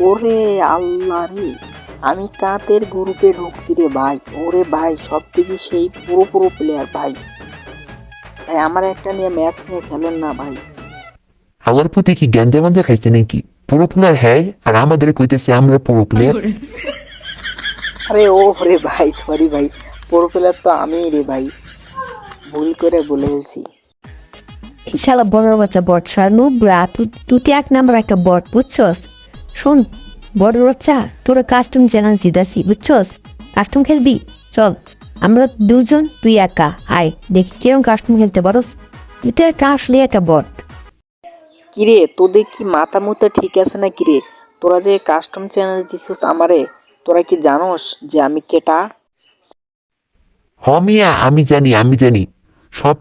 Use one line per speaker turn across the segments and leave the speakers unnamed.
ওরে আল্লাহ রে, আমি কাতের গ্রুপে ঢুকছি রে ভাই। ওরে ভাই, সব থেকে সেই পুরো পুরো প্লেয়ার ভাই। ভাই আমার একটা নিয়ে ম্যাচ নিয়ে খেলেন না ভাই।
আমার প্রতি কি গ্যাঞ্জা মাঞ্জা খাইছে নাকি? পুরো প্লেয়ার হ্যাঁ, আর আমাদের কইতেছে আমরা পুরো প্লেয়ার।
আরে ও রে ভাই, সরি ভাই, পুরো প্লেয়ার তো আমি রে ভাই, ভুল করে বলে ফেলছি।
শালা বড় বাচ্চা বট সারনু ব্রা তুই এক নাম্বার একটা বট বুঝছস? শোন বড় বাচ্চা, তোরা কাস্টম চ্যালেঞ্জ দিতাছি বুঝছস? কাস্টম খেলবি? চল আমরা দুজন তুই একা আয় দেখি কিরম কাস্টম খেলতে পারস। তুই তো একটা আসলে একটা বট।
কিরে তোদের কি মাথা মুথা ঠিক আছে না কিরে? তোরা যে কাস্টম চ্যালেঞ্জ দিছিস আমারে, তোরা কি জানোস যে আমি কেটা?
মিয়া, আমি জানি সব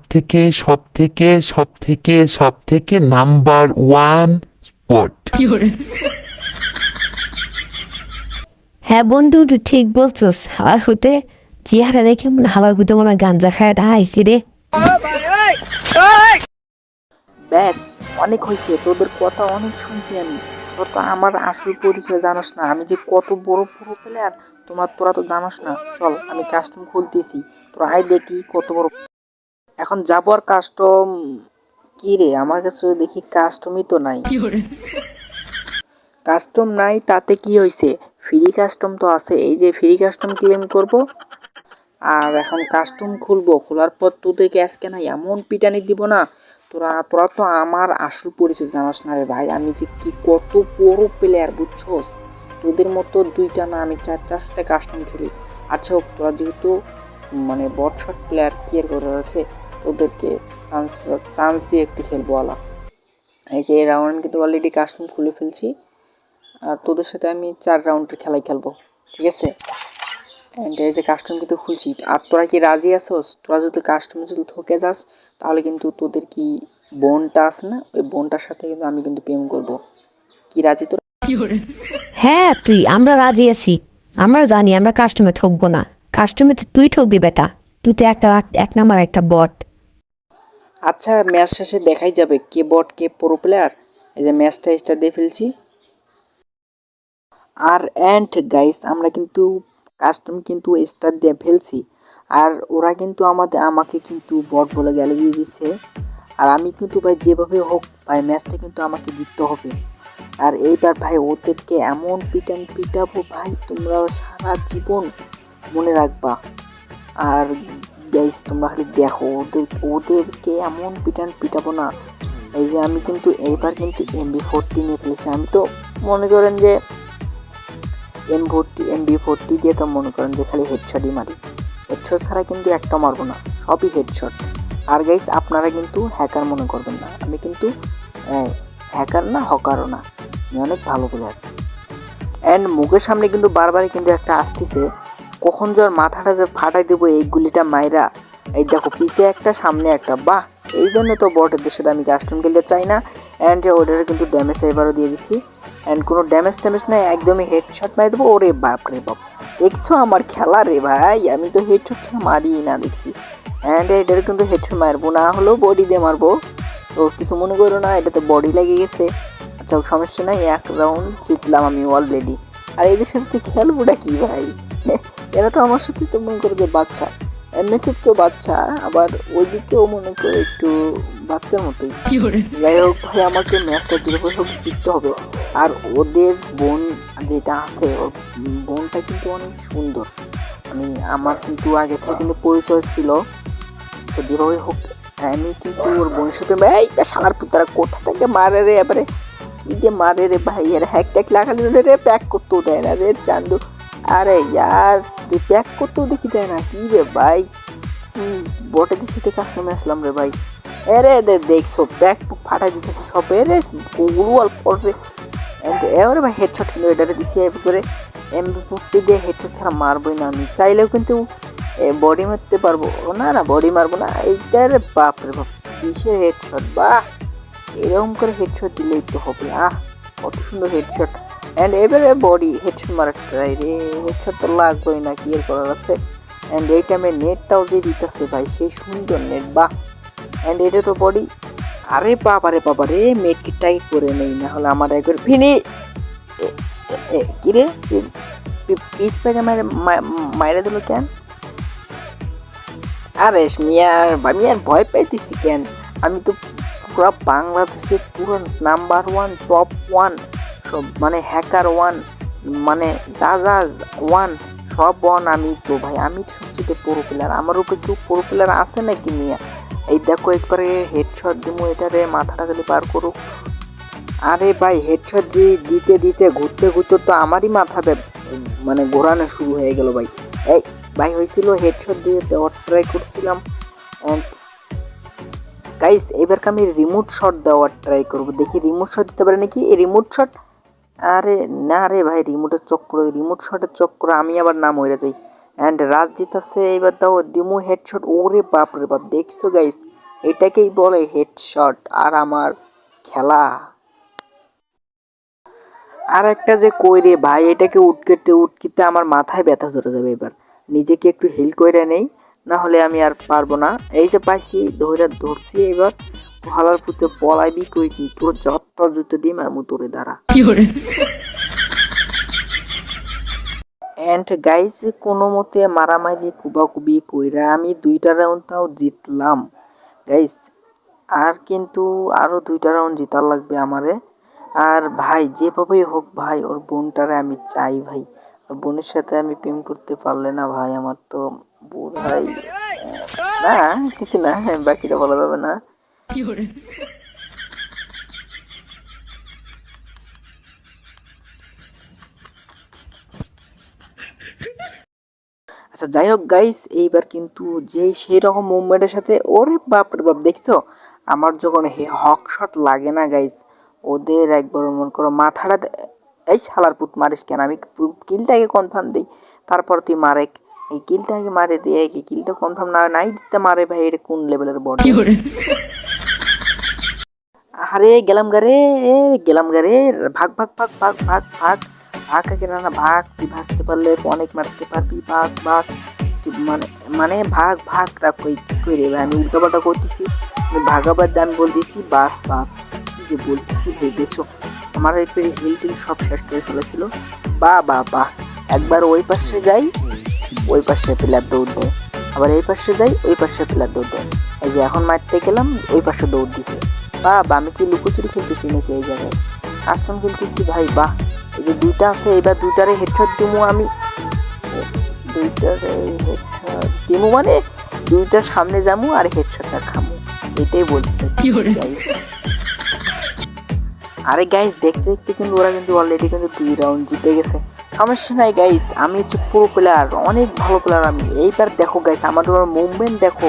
থেকে নাম্বার ওয়ান স্পট।
হ্যাঁ বন্ধু তুই ঠিক বলছস। হালা হতে চেহারা দেখে মনে হালার গুতে মনে গাঞ্জা খায় আইসি রে।
ব্যাস, অনেক হয়েছে, তোদের কথা অনেক শুনছি আমি। তোর তো আমার আসল পরিচয় জানোস না, আমি যে কত বড় পুরো প্লেয়ার তোরা তো জানোস না। চল আমি কাস্টম খুলতেছি, তোরা আয় দেখি কত বড়। এখন যাবো আর কাস্টম কি রে, আমার কাছে দেখি কাস্টমই তো নাই। কাস্টম নাই তাতে কি হয়েছে, ফ্রি কাস্টম তো আছে। এই যে ফ্রি কাস্টম ক্লেম করব, আর এখন কাস্টম খুলবো। খোলার পর তোদেরকে আজকে না এমন পিটানি দিব না, তোরা তো আমার আসল পরিচয় জানাস না রে ভাই। আমি যে কি কত বড় প্লেয়ার বুঝছস? তোদের মতো দুইটা না, আমি চারটার সাথে কাস্টম খেলি। আচ্ছা হোক, তোরা যেহেতু মানে বটশট প্লেয়ার ক্লিয়ার করার আছে, তোদেরকে চান্স চান্স দিয়ে একটু খেলবো আলা। এই যে এই রাউন্ড কিন্তু অলরেডি কাস্টম খুলে ফেলছি, আর তোদের সাথে আমি 4 রাউন্ডের খেলাই খেলবো, ঠিক আছে? অ্যান্ড এই যে কাস্টম কিন্তু খুলছি, আর তোরা কি রাজি আছোস? তোরা যদি কাস্টমে যদি ঠকে যাস, তাহলে কিন্তু তোদের কি বোনটা আছে না, ওই বোনটার সাথে কিন্তু আমি কিন্তু প্রেম করবো। কি রাজি তোরা?
হ্যাঁ তুই আমরা রাজি আছি। আমরা জানি আমরা কাস্টমে ঠকবো না। কাস্টমে তুই ঠকবি বেটা। তুই তো একটা এক নাম্বার একটা বট।
আচ্ছা, ম্যাচ শেষে দেখাই যাবে কে বট কে প্রো প্লেয়ার। এই যে ম্যাচটা স্টার্ট দিয়ে ফেলছি। আর অ্যান্ড গাইস, আমরা কিন্তু কাস্টম কিন্তু স্টার্ট দিয়ে ফেলছি, আর ওরা কিন্তু আমাকে কিন্তু বট বলে গালি দিয়ে দিচ্ছে। আর আমি কিন্তু ভাই যেভাবে হোক ভাই ম্যাচটা কিন্তু আমাকে জিততে হবে। আর এইবার ভাই ওদেরকে এমন পিটাবো ভাই, তোমরা সারা জীবন মনে রাখবা। আর গাইস তোমরা খালি দেখো, ওদেরকে এমন পিটাবো না। এই যে আমি কিন্তু এইবার কিন্তু MB40 নিয়ে ফেলেছি। আমি তো মনে করেন যে MB40 দিয়ে তো মনে করেন যে খালি হেডশটই মারি। হেডশট ছাড়া কিন্তু একটা মারবো না, সবই হেডশট। আর গাইস আপনারা কিন্তু হ্যাকার মনে করবেন না, আমি কিন্তু হ্যাকার না, হকারও না, আমি অনেক ভালো প্লেয়ার। অ্যান্ড মুখের সামনে কিন্তু বারবারই কিন্তু একটা আসতেছে, কখন যে ওর মাথাটা যে ফাটাই দেবো এই গুলিটা মাইরা। এই দেখো পিছে একটা সামনে একটা, বাহ! এই জন্য তো বটের সাথে আমি কাস্টম খেলতে চাই না। অ্যান্ড ওটারে কিন্তু ড্যামেজ এবারও দিয়ে দিছি। অ্যান্ড কোনো ড্যামেজ নাই, একদমই হেডশট মারি দেবো। ওরে বাপ রে বাপ, দেখছো আমার খেলা রে ভাই, আমি তো হেডশট ছাড়া মারি না দেখছি। অ্যান্ড এটারে কিন্তু হেডশট মারবো না, হলেও বডি দিয়ে মারবো। তো কিছু মনে করো না, এটাতে বডি লেগে গেছে। আচ্ছা সমস্যা নাই, 1 রাউন্ড জিতলাম আমি অলরেডি। আর এদের সাথে খেলবোটা কি ভাই? এরা তো আমার সাথে তো মনে করো যে বাচ্চা, এমনিতে তো বাচ্চা, আবার ওইদিকেও মনে করো একটু বাচ্চার মতোই। যাই হোক ভাই, আমাকে ম্যাচটা যেভাবে হোক জিততে হবে। আর ওদের বোন যেটা আছে, ওর বোনটা কিন্তু অনেক সুন্দর। আমার কিন্তু আগে থেকে কিন্তু পরিচয় ছিল, তো যেভাবে হোক আমি কিন্তু ওর বোনের সাথে এই শালার পুতারা কোথা থেকে মারে রে, এবারে কি দিয়ে মারে রে ভাই, এর হ্যাক ট্যাক লাগালি রে, প্যাক করতেও দেয় না রে চান্দু। আরে ইয়ার তুই প্যাক করতেও দেখি দেয় না, কি রে ভাই? বটেদের সাথে কাস্টমে আসলাম রে ভাই। এরে দেখছো প্যাক ফাটাই দিতেছে সব, এরে গুলুয়াল পড়বে। এবারে ভাই হেডশট কিন্তু এটারে দিছি করে। MB40 দিয়ে হেডশট ছাড়া মারবোই না আমি, চাইলেও কিন্তু বডি মারতে পারবো না, বডি মারবো না। এইটার বাপ রে বাপ, কিসের হেডশট! বাহ, এরকম করে হেডশট দিলেই তো হবে। কত সুন্দর হেডশট! অ্যান্ড এবারে বডি হেডশট মারার ট্রাই রে, হেডশট তো লাগবেই না, কি এর করার আছে। অ্যান্ড এই টাইমে নেটটাও যে দিতেছে ভাই, সেই সুন্দর নেট, বাহ! অ্যান্ড এটা তো বডি। আরে বাবা রে মেডকিটটাই করে নেই, না হলে আমার একবার কিরে পিস প্যাকে মাইরে দিল কেন? আরে মিয়া আমি আর ভয় পাইতেছি কেন? আমি তো পুরো বাংলাদেশের পুরো নাম্বার 1 টপ 1 সব মানে হ্যাকার 1 মানে যা 1 সব 1 আমি তো ভাই, আমি তো সবচেয়ে পুরো প্লেয়ার। আমার উপরে কেউ পুরো প্লেয়ার আছে নাকি মিয়া? এই দেখো একবারে হেডশট দিমু, এটারে মাথাটা খালি পার করুক। আরে ভাই হেডশট দিতে দিতে ঘুরতে ঘুরতে তো আমারই মাথা মানে ঘোরানো শুরু হয়ে গেল ভাই। এই ভাই হয়েছিল হেডশট দিয়ে দেওয়ার ট্রাই করছিলাম। গাইস এবারকে আমি রিমোট শট দেওয়ার ট্রাই করবো, দেখি রিমোট শট দিতে পারে নাকি। এই রিমোট শট, আরে না রে ভাই, রিমোট শটের চক্র আমি আবার নাম হয়ে যাই। অ্যান্ড রাজ দিতেছে, এবার দাও দিমু হেডশট। ওরে বাপ রে বাপ, দেখছো গাইস, এটাকেই বলে হেডশট আর আমার খেলা। আর একটা যে কই রে ভাই, এটাকে উটকিতে আমার মাথায় ব্যথা ধরে যাবে। এবার নিজেকে একটু হিল কইরা নেই, না হলে আমি আর পারবো না। এই যে পাইছি, ধরছি। এবার ভালার পুতে পলাইবি কই, তোর যত জুতো দিম আর মুতরে দাঁড়া। এন্ড গাইস কোনো মতে মারামারি কুবাকুবি কইরা আমি 2টা রাউন্ড তাও জিতলাম গাইস। আর কিন্তু আরো 2টা রাউন্ড জিতার লাগবে আমারে। আর ভাই যেভাবেই হোক ভাই, ওর বোনটারে আমি চাই ভাই। ওর বোনের সাথে আমি প্রেম করতে পারলে না ভাই, আমার তো বোন ভাই। না কিছু না, বাকিটা বলা যাবে না। আচ্ছা যাই হোক গাইস, এইবার কিন্তু যে সেই রকম মুভমেন্টের সাথে, ওরে বাপ রে বাপ, দেখছো আমার যখন হক শট লাগে না গাইস, ওদের একবার মনে করো মাথাটা এই শালার পুত মারিস কেন? আমি কিলটাকে কনফার্ম দিই, তারপর তুই মারে। এই কিলটাকে মারে দিয়ে কি কিলটা কনফার্ম নাই দিতে মারে ভাই, এটা কোন লেভেলের বডি? আরে গেলাম গারে, ভাগ ভাগ ভাগ ভাগ ভাগ ভাগ ভাগ আগে না ভাগ, তুই ভাসতে পারলে অনেক মারতে পারবি। বাস মানে মানে ভাগ ভাগ তা কই কি করে ভাই, আমি উল্টাপাল্টা করতেছি, আমি ভাগাবার দাম বলতেছি। বাস কি যে বলতেছি ভাই, দেখছো আমার একবারে হিল টিল সব শেষ করে ফেলেছিল। বাহ একবার ওই পাশে যাই, ওই পাশে প্লেয়ার দৌড় দেয়, আবার এই পাশে যাই, ওই পাশে প্লেয়ার দৌড় দেয়। এই যে এখন মারতে গেলাম, ওই পাশে দৌড় দিছে। আমি কি লুকোচুরি খেলতেছি নাকি এই জায়গায়? কাস্টম খেলতেছি ভাই। এই যে 2টা আছে, এবার 2টারে হেডশট দিমু আমি। 2টারে হেডশট দিমু মানে 2টার সামনে যামু আর হেডশটটা খামু, এটাই বলতেছে। আরে গাইস দেখতে দেখতে কিন্তু ওরা কিন্তু অলরেডি কিন্তু 2 রাউন্ড জিতে গেছে। সমস্যা নাই গাইস, আমি হচ্ছে পুরো প্লেয়ার, অনেক ভালো প্লেয়ার আমি। এইবার দেখো গাইস আমার মুভমেন্ট দেখো,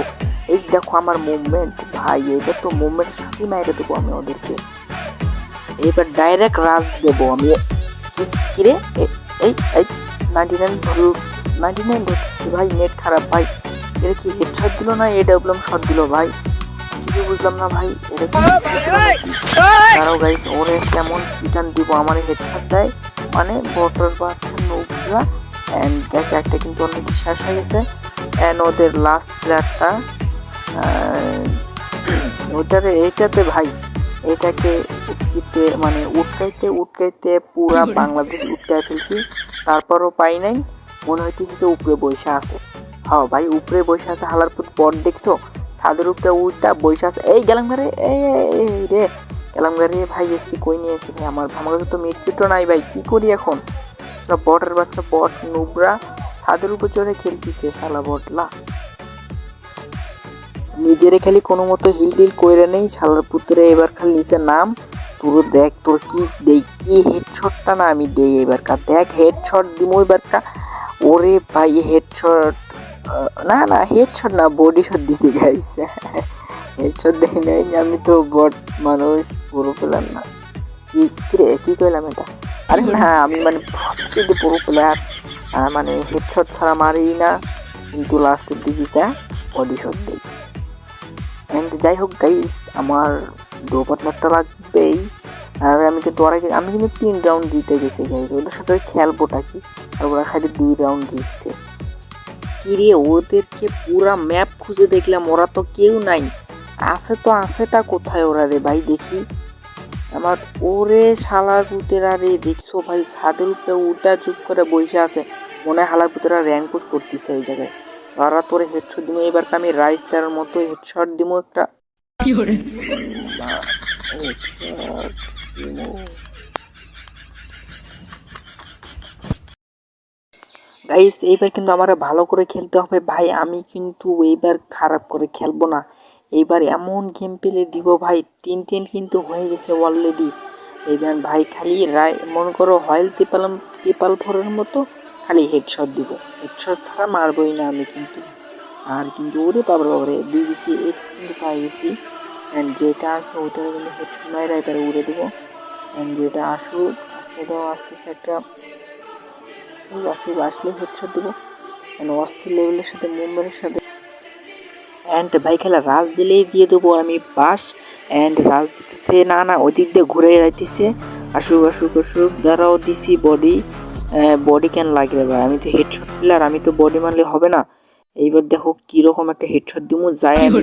এই দেখো আমার মুভমেন্ট ভাই, এইবার তো মুভমেন্টের সাথেই মাইরে দেবো আমি ওদেরকে। এইবার ডাইরেক্ট রাজ দেবো আমি। কিরে এই 99 ধরছি ভাই, নেট খারাপ ভাই। এটা কি হেডশট দিল না AWM শট দিল ভাই? কিছু বুঝলাম না ভাই, এটা কি দাঁড়াও গাইস, ওরে কেমন রিটার্ন দিব, আমার হেডশট দেয় মানে বটর বাচ্চা নৌকরা। অ্যান্ড গাইস একটা কিন্তু অলরেডি শেষ হয়ে গেছে। অ্যান্ড ওদের লাস্ট প্লেয়ারটা ওটারে এইটাতে ভাই, এটাকে মানে উটকাইতে পুরা বাংলাদেশ উটকাই ফেলছি, তারপরও পাই নাই। মনে হইতেছে যে উপরে বসে আছে। হ্যাঁ ভাই উপরে বসে আছে, হালারপুর বট দেখছো, ছাদের উপরে উঠটা বসে আছে। এই গেলাম রে ভাই, এসপি কই নিয়ে এসে ভাই, আমার কাছে তো মিডকিটও নাই ভাই, কি করি এখন? সব বটের বাচ্চা, বট নুবরা ছাদের উপর চড়ে খেলতেছে শালা বটলা। নিজেরে খালি কোনো মতো হিল টিল কইরা নেই শালার পুত্রে। এবার খালি নিচে নাম, তোর দেখ তোর কি দেই, কি হেডশটটা না আমি দেই এবারকার, দেখ হেডশট দিমু এবারকা। ওরে ভাই হেডশট, না হেডশট না, বডি শট দিছি গাইস। হেডশট দেই নাই, আমি তো বট মানুষ, পুরো প্লেয়ার না। কি কইলাম এটা? আরে না আমি মানে সবচেয়ে পুরো প্লেয়ার, মানে হেডশট ছাড়া মারি না, কিন্তু লাস্টের দিকে যা বডি শট দেই। এন্ড যাই হোক গাইস, আমার ডো পার্টনারটা লাগবেই। আর আমি কিন্তু 3 রাউন্ড জিতে গেছি গাইস, ওদের সাথে খেলবোটা কি, আর ওরা খালি 2 রাউন্ড জিতছে। কিরে ওদেরকে পুরা ম্যাপ খুঁজে দেখলাম, ওরা তো কেউ নাই। আছেটা কোথায় ওরা রে ভাই, দেখি। আমার ওরে শালার পুতেরা রে, দেখছো ভাই ছাদের উপরে উল্টা চুপ করে বসে আছে, মনে হয় হালার পুতেরা র্যাঙ্ক পুশ করতেছে এই জায়গায়। তারা তোরে হেডশট দিব এবার, আমি রাইস্টারের মতো হেডশট দিব একটা। গাইস এইবার কিন্তু আমার ভালো করে খেলতে হবে ভাই, আমি কিন্তু এইবার খারাপ করে খেলবো না, এইবার এমন গেম পেলে দিব ভাই। 3-3 কিন্তু হয়ে গেছে অলরেডি। এইবার ভাই খালি মনে করো হয়েল ত্রিপাল ফোরের মতো খালি হেডশট দিব, হেডশট ছাড়া মারবই না আমি কিন্তু। আর কিন্তু ওরে বাবারে বিবিসি এক্স কিন্তু পাই গেছি, অ্যান্ড যেটা আসবে ওটা কিন্তু হেডশট মাইরা এবারে উড়ে দেবো। অ্যান্ড যেটা আসুক আসতে দাও, আসতেছে একটা আসুক, আসলে হেডশট দেবো। অ্যান্ড অস্থির লেভেলের সাথে মুম্বাইয়ের সাথে, অ্যান্ড ভাই খেলা রাজ দিলেই দিয়ে দেবো আমি পাস। অ্যান্ড রাজ দিতেছে না ওই দিক দিয়ে ঘুরে যাইতেছে, আসুক দ্বারাও দিছি বডি কেন লাগে ভাই, আমি তো হেডশট প্লেয়ার, আমি তো বডি মারলে হবে না। এইবার দেখো কিরকম একটা হেডশট দিমু, যাই আমি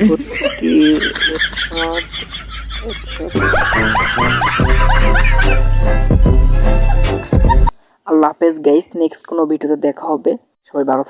হেডশট। আল্লাহ হাফেজ গাইস, নেক্সট কোনো ভিডিওতে দেখা হবে, সবাই ভালো থাকবেন।